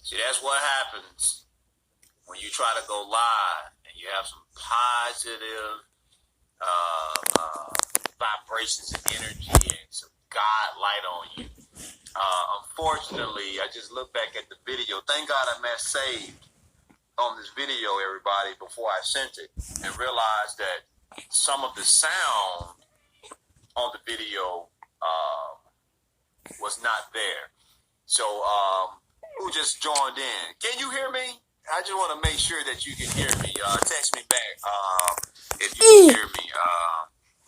See, that's what happens when you try to go live and you have some positive vibrations and energy and some God light on you. Unfortunately, I just look back at the video. Thank God I saved on this video, everybody, before I sent it, and realized that some of the sound on the video was not there. So, who just joined in? Can you hear me? I just want to make sure that you can hear me. Text me back if you can hear me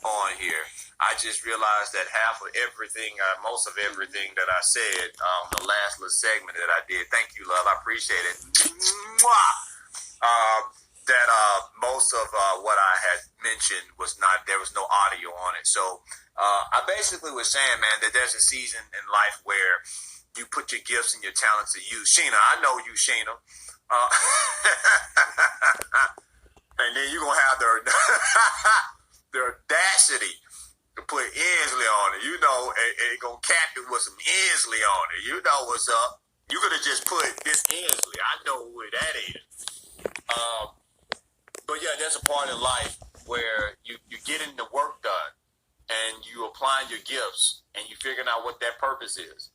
on here. I just realized that half of everything, most of everything that I said the last little segment that I did. Thank you, love. I appreciate it. That most of what I had mentioned was not, there was no audio on it. So I basically was saying, man, that there's a season in life where you put your gifts and your talents to use. Sheena, I know you, Sheena. And then you're going to have the audacity to put Inslee on it. You know, and going to cap it with some Inslee on it. You know what's up. You could have just put this Inslee. I know who that is. But yeah, there's a part in life where you getting the work done and you applying your gifts and you figuring out what that purpose is.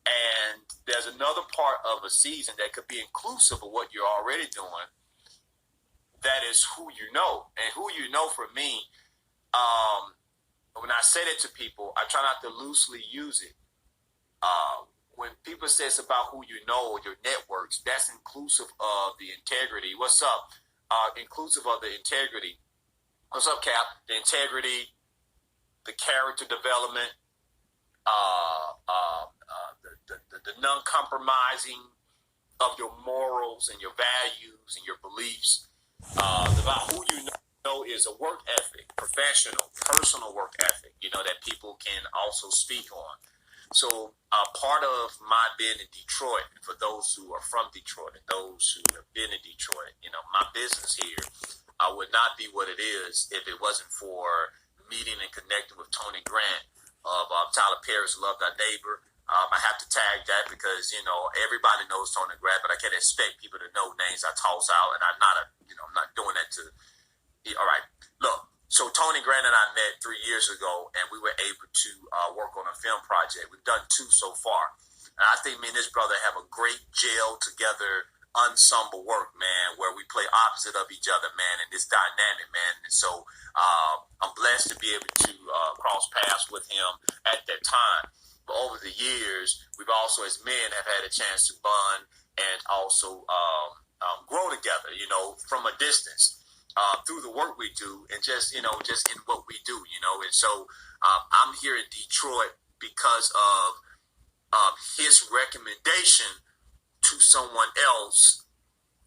And there's another part of a season that could be inclusive of what you're already doing. That is who you know. And who you know for me, when I say that to people, I try not to loosely use it. When people say it's about who you know, your networks, that's inclusive of the integrity. What's up? Inclusive of the integrity. What's up, Cap? The integrity, the character development, the non-compromising of your morals and your values and your beliefs. About who you know is a work ethic, professional, personal work ethic, that people can also speak on. So part of my being in Detroit, for those who are from Detroit and those who have been in Detroit, my business here would not be what it is if it wasn't for meeting and connecting with Tony Grant of Tyler Perry's Love Thy Neighbor. I have to tag that because, everybody knows Tony Grant, but I can't expect people to know names I toss out, and I'm not doing that to, all right, look. So Tony Grant and I met 3 years ago, and we were able to work on a film project. We've done 2 so far. And I think me and this brother have a great gel together ensemble work, man, where we play opposite of each other, man, and this dynamic, man. And so I'm blessed to be able to cross paths with him at that time. But over the years, we've also, as men, have had a chance to bond and also grow together, from a distance. Through the work we do and just in what we do, and so I'm here in Detroit because of his recommendation to someone else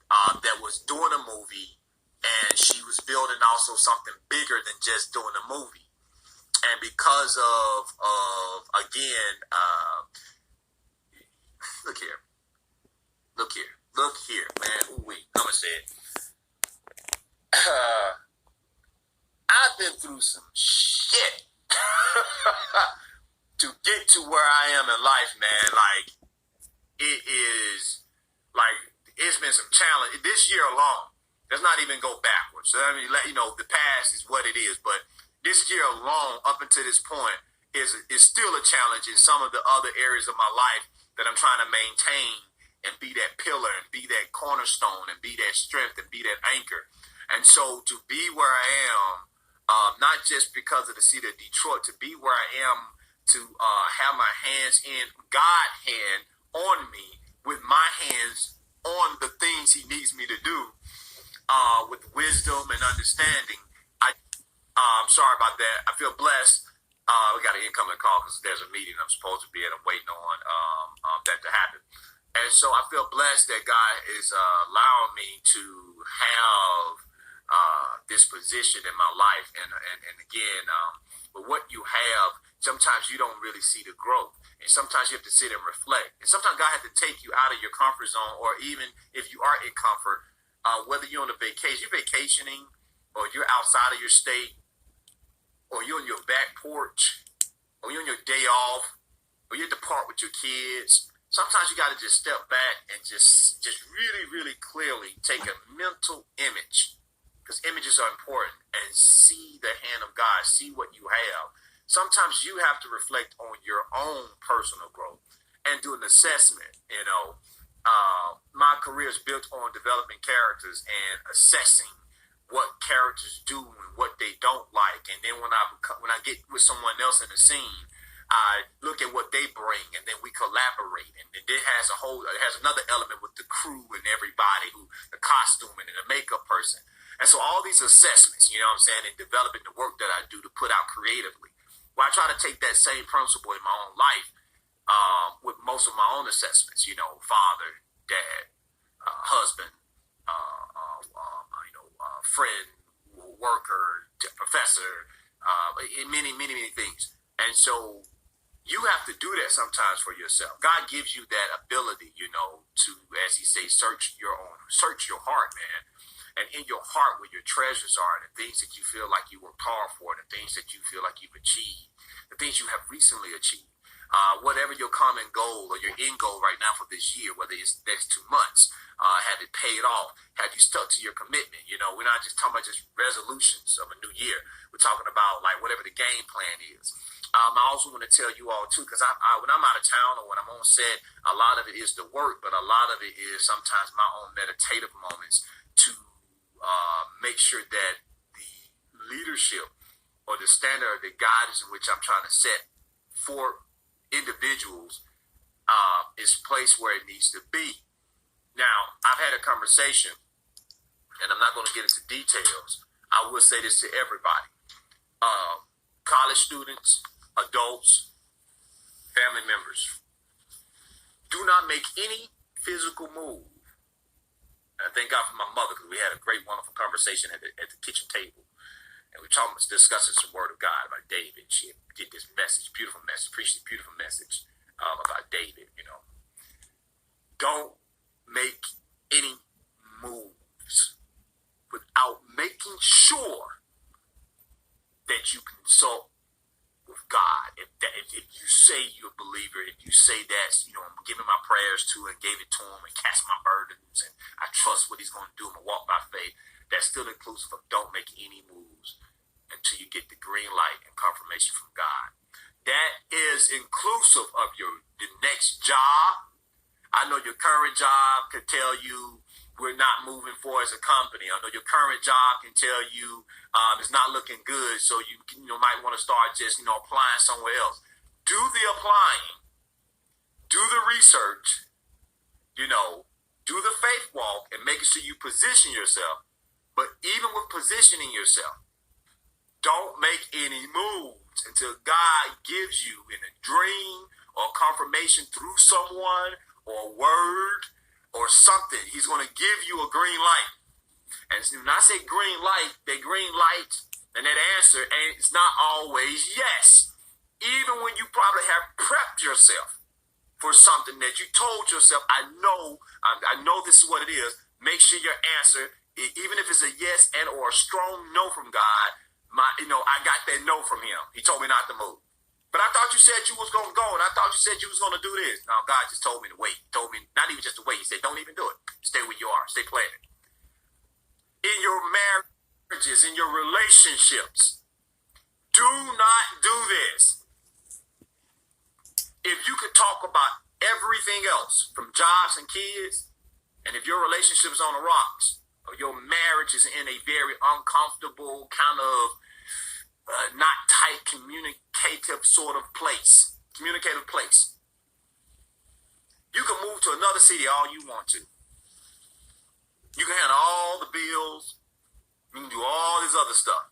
that was doing a movie, and she was building also something bigger than just doing a movie. And because of again, look here, man. Ooh, wait, I'm gonna say it. I've been through some shit to get to where I am in life, man. Like, it's been some challenge. This year alone, let's not even go backwards. So, the past is what it is, but this year alone, up until this point, is still a challenge in some of the other areas of my life that I'm trying to maintain and be that pillar and be that cornerstone and be that strength and be that anchor. And so to be where I am, not just because of the city of Detroit, to be where I am, to have my hands in God's hand on me, with my hands on the things he needs me to do, with wisdom and understanding. I'm sorry about that. I feel blessed. We got an incoming call because there's a meeting I'm supposed to be at. I'm waiting on that to happen. And so I feel blessed that God is allowing me to have this position in my life, and again, but what you have, sometimes you don't really see the growth, and sometimes you have to sit and reflect, and sometimes God has to take you out of your comfort zone, or even if you are in comfort, whether you're on a vacation, you're vacationing, or you're outside of your state, or you're on your back porch, or you're on your day off, or you're at the park with your kids, Sometimes you got to just step back and just really, really clearly take a mental image, because images are important, and see the hand of God, see what you have. Sometimes you have to reflect on your own personal growth and do an assessment. My career is built on developing characters and assessing what characters do and what they don't like. And then when I get with someone else in the scene, I look at what they bring, and then we collaborate. And then it has another element with the crew and everybody, the costuming and the makeup person. And so all these assessments, you know what I'm saying, in developing the work that I do to put out creatively. Well, I try to take that same principle in my own life with most of my own assessments, father, dad, husband, friend, worker, professor, many, many, many things. And so you have to do that sometimes for yourself. God gives you that ability, to, as he says, search your heart, man. And in your heart, where your treasures are, the things that you feel like you worked hard for, the things that you feel like you've achieved, the things you have recently achieved, whatever your common goal or your end goal right now for this year, whether it's next 2 months, have it paid off? Have you stuck to your commitment? We're not just talking about just resolutions of a new year. We're talking about like whatever the game plan is. I also want to tell you all too, because when I'm out of town or when I'm on set, a lot of it is the work, but a lot of it is sometimes my own meditative moments to make sure that the leadership or the standard, the guidance in which I'm trying to set for individuals is placed where it needs to be. Now, I've had a conversation, and I'm not going to get into details. I will say this to everybody. College students, adults, family members, do not make any physical move. And I thank God for my mother, because we had a great, wonderful conversation at the kitchen table. And we were discussing some word of God about David. She did this message, beautiful message, preached a beautiful message about David, Don't make any moves without making sure that you consult with God. If you say you're a believer, if you say that, I'm giving my prayers to and gave it to him and cast my burdens and I trust what he's going to do and walk by faith, that's still inclusive of don't make any moves until you get the green light and confirmation from God. That is inclusive of the next job. I know your current job could tell you we're not moving forward as a company. I know your current job can tell you it's not looking good, so you might want to start just applying somewhere else. Do the applying, do the research, do the faith walk, and making sure you position yourself. But even with positioning yourself, don't make any moves until God gives you in a dream or confirmation through someone or a word or something. He's going to give you a green light. And when I say green light, that green light and that answer, and it's not always yes. Even when you probably have prepped yourself for something that you told yourself, I know this is what it is. Make sure your answer, even if it's a yes and or a strong no from God, I got that no from him. He told me not to move. But I thought you said you was going to go, and I thought you said you was going to do this. Now, God just told me to wait. He told me not even just to wait. He said, don't even do it. Stay where you are. Stay planted. In your marriages, in your relationships, do not do this. If you could talk about everything else, from jobs and kids, and if your relationship is on the rocks, or your marriage is in a very uncomfortable kind of not tight communicative place, you can move to another city all you want to. You can handle all the bills, you can do all this other stuff,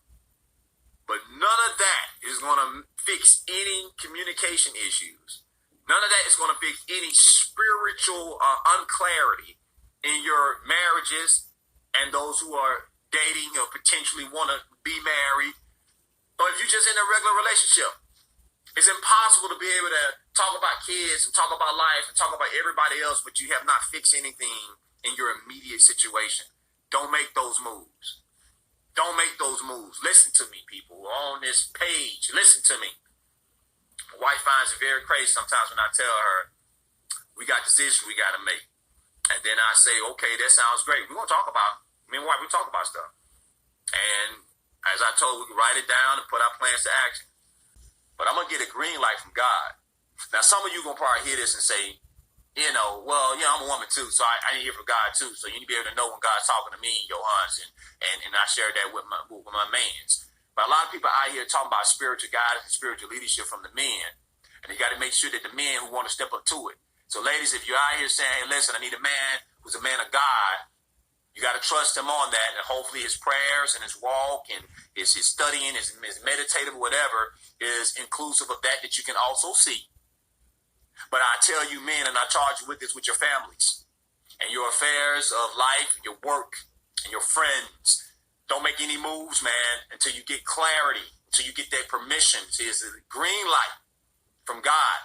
but none of that is going to fix any communication issues. None of that is going to fix any spiritual unclarity in your marriages and those who are dating or potentially want to be married. Or if you're just in a regular relationship, it's impossible to be able to talk about kids and talk about life and talk about everybody else, but you have not fixed anything in your immediate situation. Don't make those moves. Don't make those moves. Listen to me, people on this page. Listen to me. My wife finds it very crazy sometimes when I tell her we got decisions we got to make. And then I say, okay, that sounds great. We're going to talk about, me and wife, we talk about stuff. And as I told, we can write it down and put our plans to action. But I'm going to get a green light from God. Now, some of you going to probably hear this and say, well, I'm a woman too, so I need to hear from God too. So you need to be able to know when God's talking to me, Yohance, and I share that with my mans. But a lot of people out here talking about spiritual guidance and spiritual leadership from the men. And you got to make sure that the men who want to step up to it. So ladies, if you're out here saying, hey, listen, I need a man who's a man of God, you got to trust him on that. And hopefully his prayers and his walk and his studying, his meditative, whatever, is inclusive of that you can also see. But I tell you, men, and I charge you with this with your families and your affairs of life, your work, and your friends. Don't make any moves, man, until you get clarity, until you get that permission. See, it's a green light from God.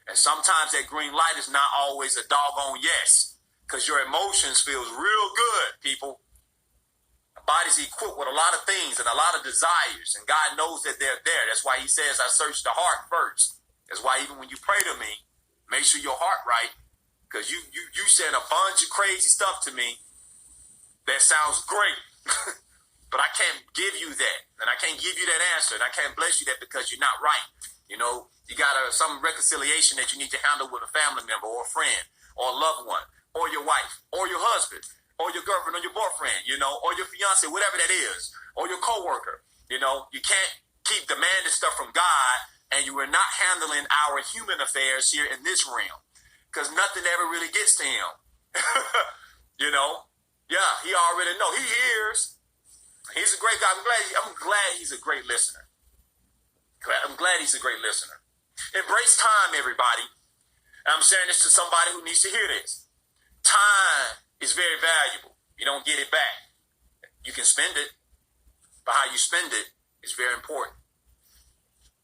And sometimes that green light is not always a doggone yes, because your emotions feels real good, people. The body's equipped with a lot of things and a lot of desires, and God knows that they're there. That's why he says, I search the heart first. That's why even when you pray to me, make sure your heart right, because you said a bunch of crazy stuff to me that sounds great, but I can't give you that, and I can't give you that answer, and I can't bless you that because you're not right. You got some reconciliation that you need to handle with a family member or a friend or a loved one or your wife or your husband or your girlfriend or your boyfriend, or your fiance, whatever that is, or your coworker. You can't keep demanding stuff from God and you are not handling our human affairs here in this realm, because nothing ever really gets to him. Yeah, he already know. He hears. He's a great guy. I'm glad he's a great listener. I'm glad he's a great listener. Embrace time, everybody. And I'm saying this to somebody who needs to hear this. Time is very valuable. You don't get it back. You can spend it, but how you spend it is very important.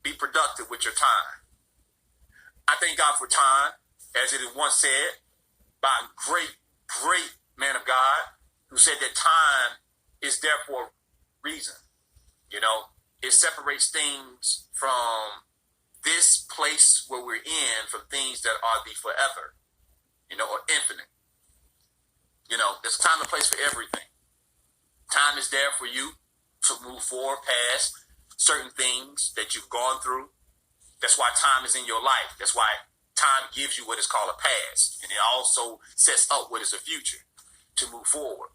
Be productive with your time. I thank God for time, as it is once said by a great, great man of God who said that time is there for a reason. It separates things from this place where we're in from things that are the forever, or infinite. There's a time and place for everything. Time is there for you to move forward past certain things that you've gone through. That's why time is in your life. That's why time gives you what is called a past. And it also sets up what is a future to move forward.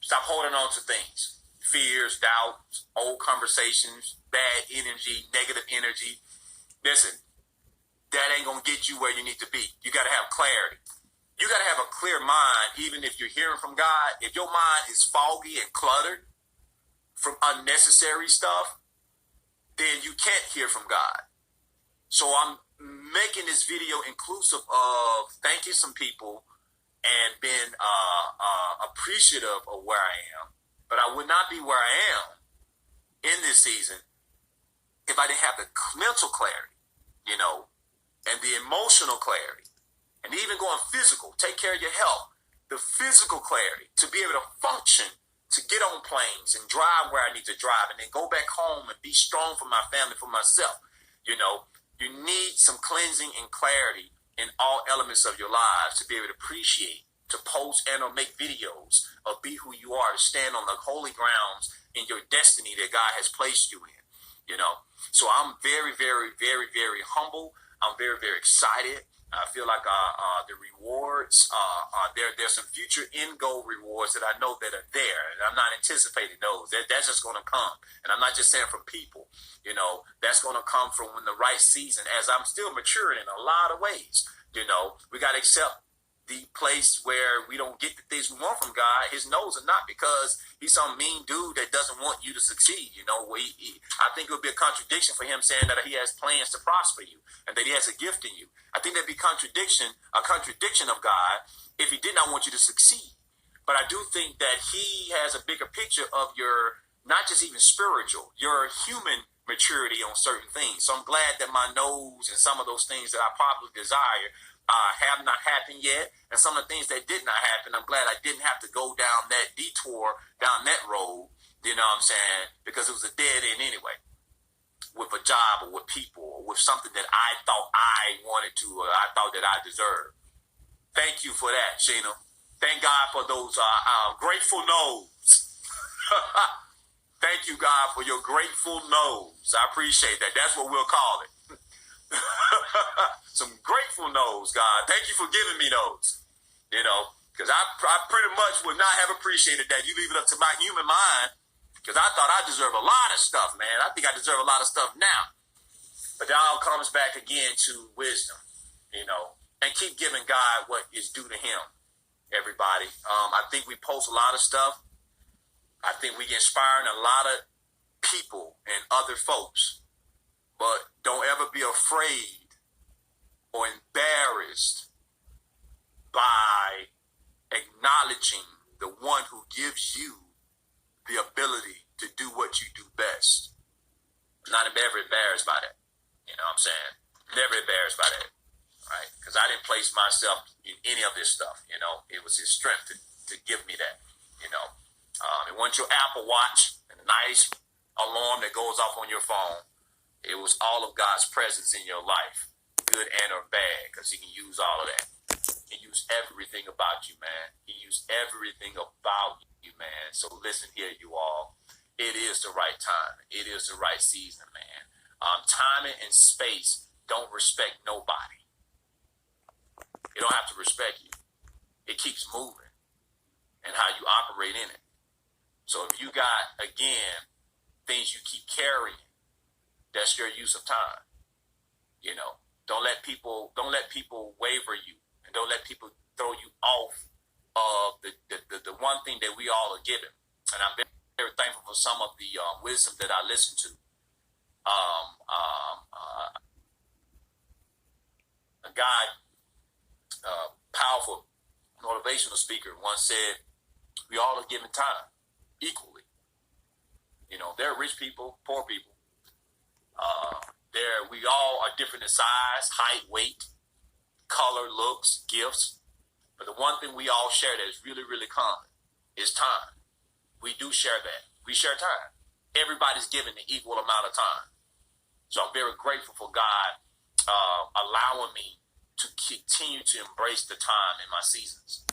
Stop holding on to things. Fears, doubts, old conversations, bad energy, negative energy. Listen, that ain't going to get you where you need to be. You got to have clarity. You got to have a clear mind, even if you're hearing from God. If your mind is foggy and cluttered from unnecessary stuff, then you can't hear from God. So I'm making this video inclusive of thanking some people and being appreciative of where I am. But I would not be where I am in this season if I didn't have the mental clarity, and the emotional clarity, and even going physical, take care of your health, the physical clarity to be able to function, to get on planes and drive where I need to drive, and then go back home and be strong for my family, for myself. You need some cleansing and clarity in all elements of your lives to be able to appreciate, to post and or make videos of be who you are, to stand on the holy grounds in your destiny that God has placed you in, So I'm very, very, very, very humble. I'm very, very excited. I feel like the rewards, there's some future end goal rewards that I know that are there, and I'm not anticipating those. That's just going to come. And I'm not just saying from people, that's going to come from when the right season, as I'm still maturing in a lot of ways. We got to accept the place where we don't get the things we want from God. His no's are not because he's some mean dude that doesn't want you to succeed. I think it would be a contradiction for him saying that he has plans to prosper you and that he has a gift in you. I think that'd be a contradiction of God if he did not want you to succeed. But I do think that he has a bigger picture of your, not just even spiritual, your human maturity on certain things. So I'm glad that my no's and some of those things that I probably desire have not happened yet, and some of the things that did not happen, I'm glad I didn't have to go down that detour, down that road, because it was a dead end anyway. with a job or with people or with something that I thought I wanted to or I thought that I deserved. Thank you for that, Sheena. Thank God for those grateful no's. Thank you, God, for your grateful no's. I appreciate that. That's what we'll call it. Some grateful no's, God. Thank you for giving me those. You know, because I pretty much would not have appreciated that. You leave it up to my human mind, because I thought I deserve a lot of stuff, man. I think I deserve a lot of stuff now. But that all comes back again to wisdom, you know, and keep giving God what is due to him, everybody. I think we post a lot of stuff. I think we inspiring a lot of people and other folks. But don't ever be afraid or embarrassed by acknowledging the one who gives you the ability to do what you do best. I'm not ever embarrassed by that. You know what I'm saying? Never embarrassed by that. Right? Because I didn't place myself in any of this stuff. You know, it was his strength to give me that. You know, it wasn't your Apple Watch and a nice alarm that goes off on your phone. It was all of God's presence in your life, good and or bad, because he can use all of that. He used everything about you, man. He used everything about you, man. So listen here, you all. It is the right time. It is the right season, man. Time and space don't respect nobody. It don't have to respect you. It keeps moving and how you operate in it. So if you got, again, things you keep carrying, that's your use of time. You know, don't let people waver you, and don't let people throw you off of the one thing that we all are given. And I'm very, very thankful for some of the wisdom that I listen to. A guy, powerful motivational speaker, once said, we all are given time equally. You know, there are rich people, poor people. We all are different in size, height, weight, color, looks, gifts. But the one thing we all share that is really, really common is time. We do share that. We share time. Everybody's given the equal amount of time. So I'm very grateful for God allowing me to continue to embrace the time in my seasons.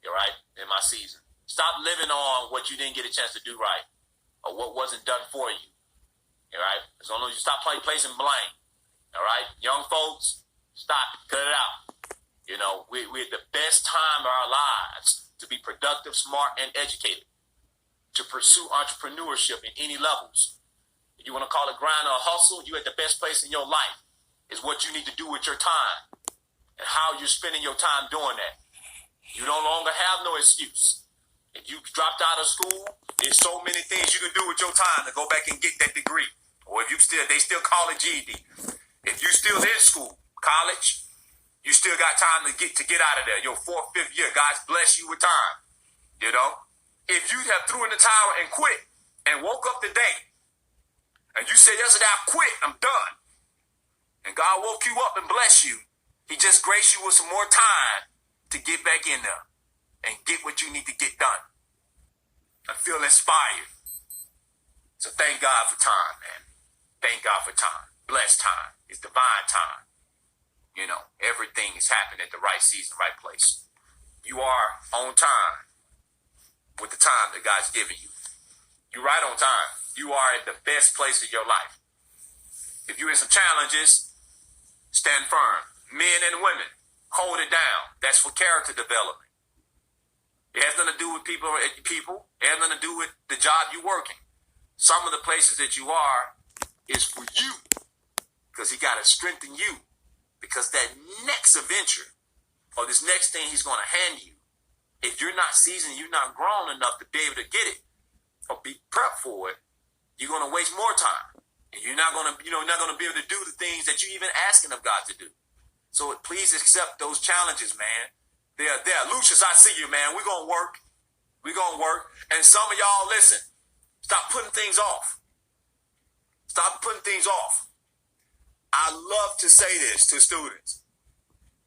You're right? In my season. Stop living on what you didn't get a chance to do right or what wasn't done for you. All right? As long as you stop placing blame. All right? Young folks, stop. Cut it out. You know, we're at the best time of our lives to be productive, smart, and educated. To pursue entrepreneurship in any levels. If you want to call it grind or hustle, you're at the best place in your life. Is what you need to do with your time. And how you're spending your time doing that. You no longer have no excuse. If you dropped out of school, there's so many things you can do with your time to go back and get that degree. Or if they still call it GED. If you're still in school, college, you still got time to get out of there. Your 4th, 5th year, God's blessed you with time. You know? If you have threw in the towel and quit and woke up today and you said yesterday, I quit, I'm done. And God woke you up and blessed you. He just graced you with some more time to get back in there and get what you need to get done. I feel inspired. So thank God for time, man. Thank God for time. Blessed time. It's divine time. You know, everything is happening at the right season, right place. You are on time with the time that God's given you. You're right on time. You are at the best place of your life. If you're in some challenges, stand firm. Men and women, hold it down. That's for character development. It has nothing to do with people. It has nothing to do with the job you're working. Some of the places that you are is for you. Because he got to strengthen you. Because that next adventure or this next thing he's going to hand you, if you're not seasoned, you're not grown enough to be able to get it or be prepped for it, you're going to waste more time. And you're not going to, not going to be able to do the things that you're even asking of God to do. So please accept those challenges, man. They're there. Lucius, I see you, man. We're going to work. We're going to work. And some of y'all, listen, stop putting things off. Stop putting things off. I love to say this to students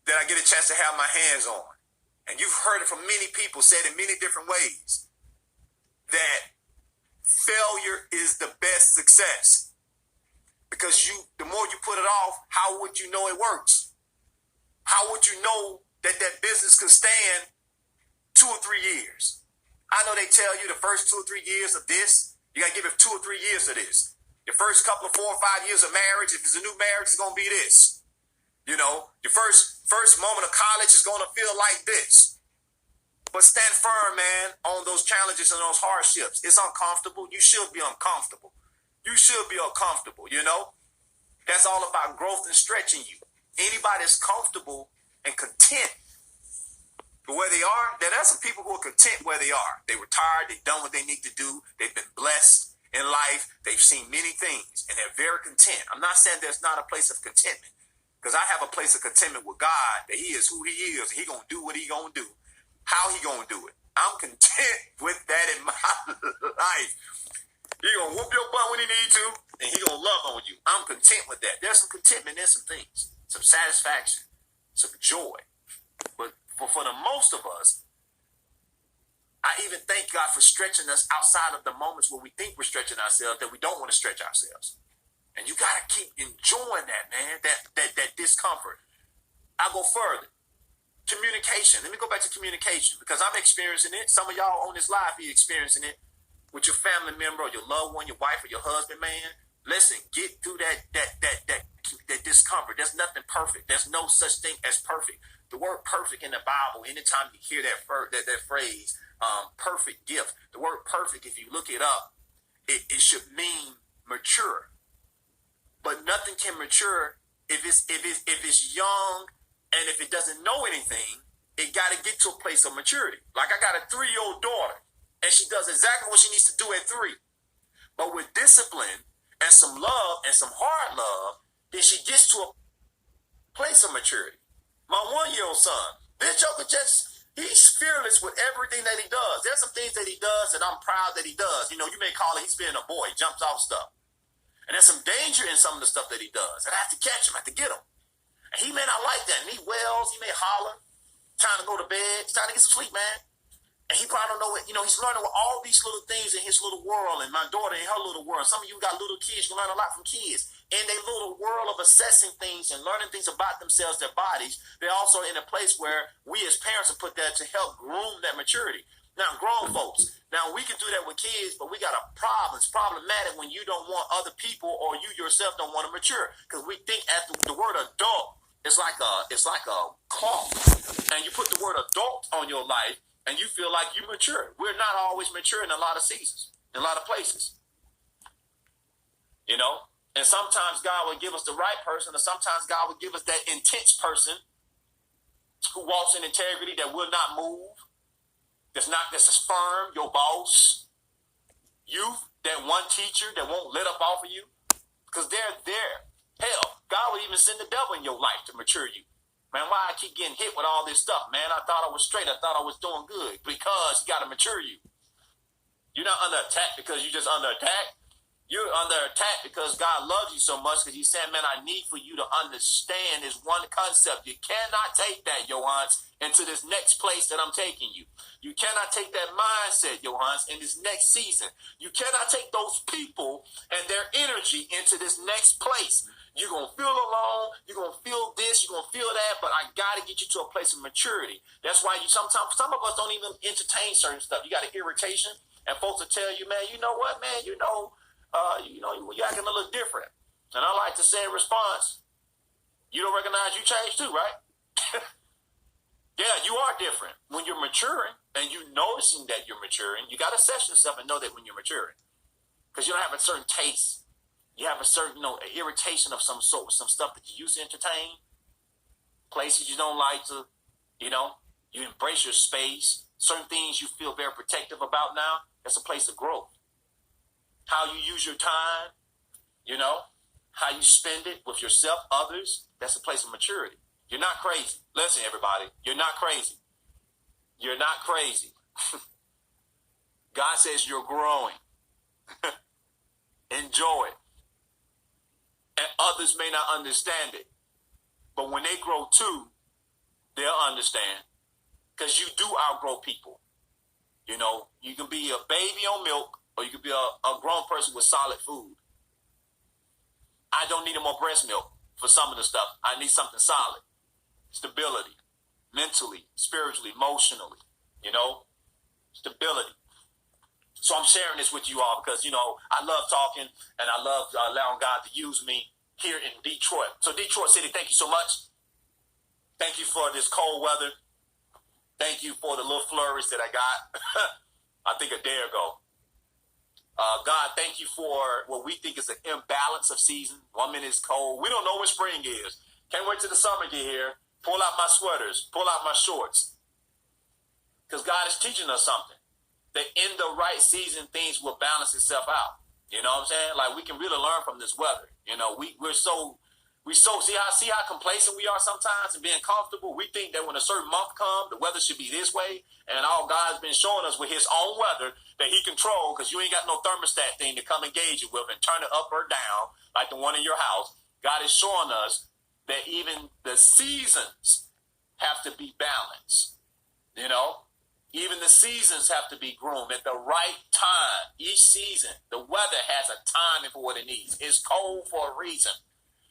that I get a chance to have my hands on. And you've heard it from many people, said in many different ways, that failure is the best success. Because the more you put it off, how would you know it works? How would you know that that business could stand 2 or 3 years? I know they tell you the first 2 or 3 years of this, you got to give it 2 or 3 years of this. The first couple of 4 or 5 years of marriage, if it's a new marriage, it's going to be this. You know, your first moment of college is going to feel like this. But stand firm, man, on those challenges and those hardships. It's uncomfortable. You should be uncomfortable. You should be uncomfortable, you know? That's all about growth and stretching you. Anybody that's comfortable and content where they are, there's some people who are content where they are. They retired, they've done what they need to do, they've been blessed in life, they've seen many things, and they're very content. I'm not saying there's not a place of contentment, because I have a place of contentment with God, that he is who he is, and he gonna do what he gonna do. How he gonna do it? I'm content with that in my life. He gonna whoop your butt when he need to, and he gonna love on you. I'm content with that. There's some contentment in some things, some satisfaction, some joy. But for the most of us, I even thank God for stretching us outside of the moments where we think we're stretching ourselves, that we don't want to stretch ourselves. And you gotta keep enjoying that, man, that discomfort. I'll go further. Communication. Let me go back to communication, because I'm experiencing it. Some of y'all on this live be experiencing it with your family member or your loved one, your wife or your husband, man. Listen, get through that discomfort. There's nothing perfect. There's no such thing as perfect. The word perfect in the Bible, anytime you hear that phrase, perfect gift, the word perfect, if you look it up, it should mean mature. But nothing can mature if it's young, and if it doesn't know anything. It got to get to a place of maturity. Like, I got a 3-year-old daughter, and she does exactly what she needs to do at 3. But with discipline and some love and some hard love, then she gets to a place of maturity. My 1-year-old son, this joker he's fearless with everything that he does. There's some things that he does that I'm proud that he does. You know, you may call it he's being a boy, jumps off stuff. And there's some danger in some of the stuff that he does. And I have to catch him, I have to get him. And he may not like that. And he wails, he may holler, trying to go to bed, he's trying to get some sleep, man. And he probably don't know it. You know, he's learning with all these little things in his little world, and my daughter in her little world. Some of you got little kids, you can learn a lot from kids. In their little world of assessing things and learning things about themselves, their bodies, they're also in a place where we as parents are put there to help groom that maturity. Now, grown folks, now we can do that with kids, but we got a problem. It's problematic when you don't want other people, or you yourself don't want to mature, because we think as the word adult, it's like a cloth, and you put the word adult on your life, and you feel like you're mature. We're not always mature in a lot of seasons, in a lot of places. You know? And sometimes God will give us the right person, or sometimes God will give us that intense person who walks in integrity, that will not move, that's firm, your boss. Youth, that one teacher that won't let up off of you, because they're there. Hell, God will even send the devil in your life to mature you. Man, why I keep getting hit with all this stuff, man? I thought I was straight. I thought I was doing good. Because he got to mature you. You're not under attack because you're just under attack. You're under attack because God loves you so much, because he's saying, man, I need for you to understand this one concept. You cannot take that, Yohance, into this next place that I'm taking you. You cannot take that mindset, Yohance, in this next season. You cannot take those people and their energy into this next place. You're going to feel alone. You're going to feel this. You're going to feel that. But I got to get you to a place of maturity. That's why sometimes some of us don't even entertain certain stuff. You got an irritation, and folks will tell you, man, you know what, man, you're acting a little different. And I like to say in response, you don't recognize you changed too, right? Yeah, you are different. When you're maturing and you're noticing that you're maturing, you got to assess yourself and know that when you're maturing. Because you don't have a certain taste. You have a certain, irritation of some sort with some stuff that you used to entertain. Places you don't like to, you embrace your space. Certain things you feel very protective about now. That's a place of growth. How you use your time, how you spend it with yourself, others, that's a place of maturity. You're not crazy. Listen, everybody, you're not crazy. You're not crazy. God says you're growing. Enjoy it. And others may not understand it. But when they grow too, they'll understand. Because you do outgrow people. You can be a baby on milk, or you could be a grown person with solid food. I don't need more breast milk for some of the stuff. I need something solid. Stability, mentally, spiritually, emotionally, stability. So I'm sharing this with you all because, I love talking and I love allowing God to use me here in Detroit. So Detroit City, thank you so much. Thank you for this cold weather. Thank you for the little flurries that I got, I think a day ago. God, thank you for what we think is an imbalance of season. 1 minute is cold. We don't know what spring is. Can't wait till the summer get here. Pull out my sweaters. Pull out my shorts. Because God is teaching us something. That in the right season, things will balance itself out. You know what I'm saying? Like, we can really learn from this weather. See how complacent we are sometimes and being comfortable. We think that when a certain month comes, the weather should be this way. And all God's been showing us with his own weather that he controls, because you ain't got no thermostat thing to come engage you with and turn it up or down like the one in your house. God is showing us that even the seasons have to be balanced. Even the seasons have to be groomed at the right time. Each season, the weather has a timing for what it needs. It's cold for a reason.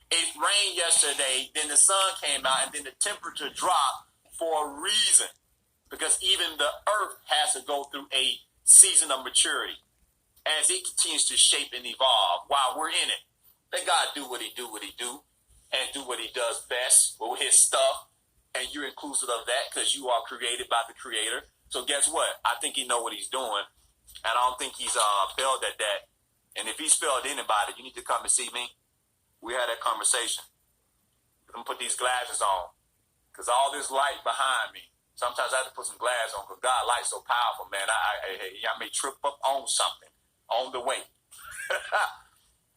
It rained yesterday, then the sun came out, and then the temperature dropped for a reason. Because even the earth has to go through a season of maturity as it continues to shape and evolve while we're in it. Let God do what he do, and do what he does best with his stuff. And you're inclusive of that because you are created by the Creator. So guess what? I think he know what he's doing, and I don't think he's failed at that. And if he's failed anybody, you need to come and see me. We had that conversation. I'm gonna put these glasses on because all this light behind me. Sometimes I have to put some glasses on because God's light's so powerful, man. I may trip up on something on the way.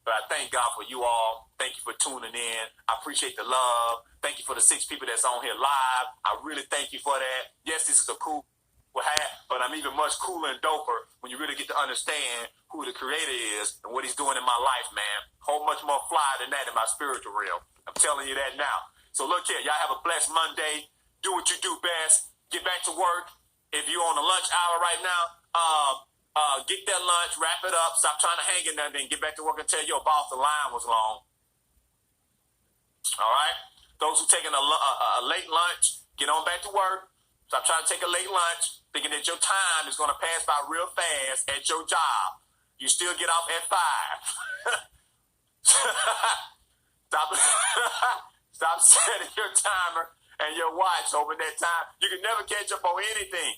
But I thank God for you all. Thank you for tuning in. I appreciate the love. Thank you for the 6 people that's on here live. I really thank you for that. Yes, this is a cool hat, but I'm even much cooler and doper when you really get to understand who the Creator is and what he's doing in my life, man. Whole much more fly than that in my spiritual realm. I'm telling you that now. So look here, y'all have a blessed Monday. Do what you do best. Get back to work. If you're on the lunch hour right now, get that lunch, wrap it up, stop trying to hang in there, then get back to work and tell your boss the line was long. All right? Those who taking a late lunch, get on back to work. Stop trying to take a late lunch, thinking that your time is going to pass by real fast at your job. You still get off at 5. Stop setting your timer and your watch over that time. You can never catch up on anything.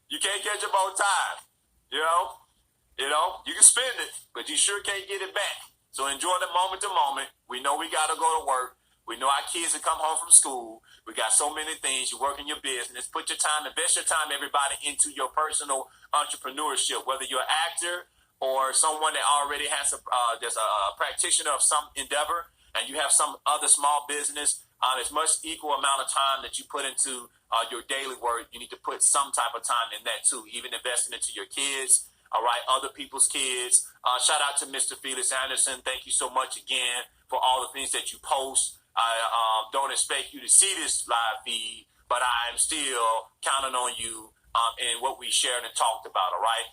You can't catch up on time. You can spend it, but you sure can't get it back. So enjoy the moment to moment. We know we got to go to work. We know our kids have come home from school. We got so many things. You work in your business. Put your time, invest your time, everybody, into your personal entrepreneurship, whether you're an actor or someone that already has there's a practitioner of some endeavor, and you have some other small business. As much equal amount of time that you put into your daily work, you need to put some type of time in that too, even investing into your kids, all right, other people's kids. Shout out to Mr. Felix Anderson. Thank you so much again for all the things that you post. I don't expect you to see this live feed, but I am still counting on you in what we shared and talked about, all right?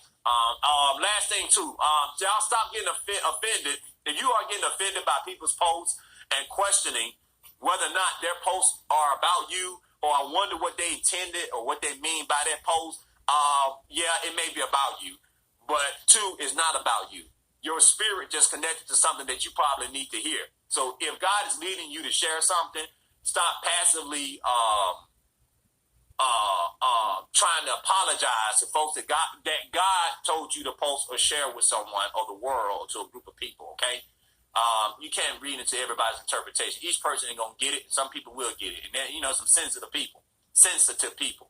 Last thing, too, y'all stop getting offended. If you are getting offended by people's posts and questioning whether or not their posts are about you, or I wonder what they intended or what they mean by that post, yeah, it may be about you, but 2, it's not about you. Your spirit just connected to something that you probably need to hear. So if God is leading you to share something, stop passively trying to apologize to folks that God told you to post or share with someone or the world or to a group of people, okay? You can't read into everybody's interpretation. Each person ain't going to get it. Some people will get it. And then, some sensitive people. Sensitive people.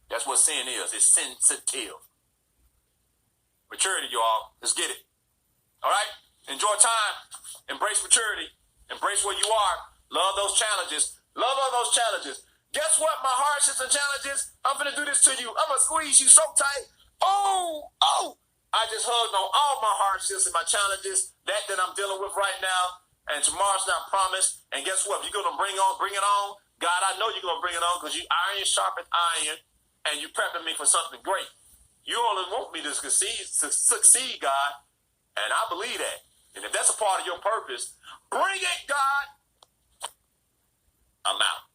That's what sin is. It's sensitive. Maturity, y'all. Let's get it. All right? Enjoy time. Embrace maturity. Embrace where you are. Love those challenges. Love all those challenges. Guess what? My hardships and challenges, I'm going to do this to you. I'm going to squeeze you so tight. Oh. I just hugged on all my hardships and my challenges that I'm dealing with right now. And tomorrow's not promised. And guess what? If you're going to bring it on, God, I know you're going to bring it on because you iron sharpens iron and you're prepping me for something great. You only want me to succeed, God. And I believe that. And if that's a part of your purpose, bring it, God. I'm out.